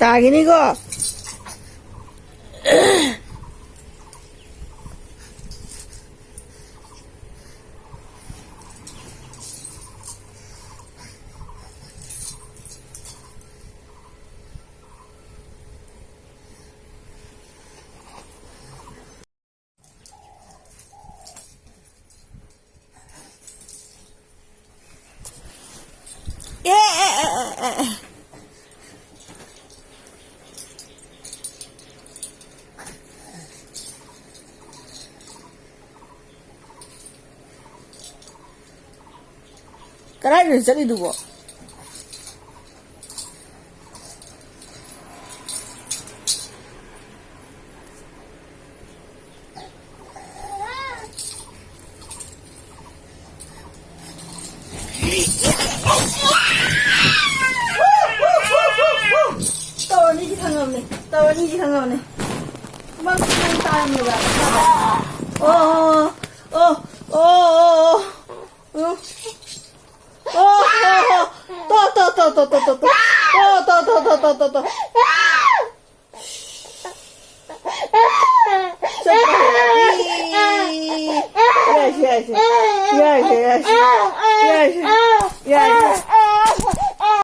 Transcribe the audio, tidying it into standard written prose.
తాగిని go Karain jadi dua. Tahu ni di tengah ni, tahu ni di tengah ni. Makan time ni lah. Oh, oh, oh, oh, oh. Yes.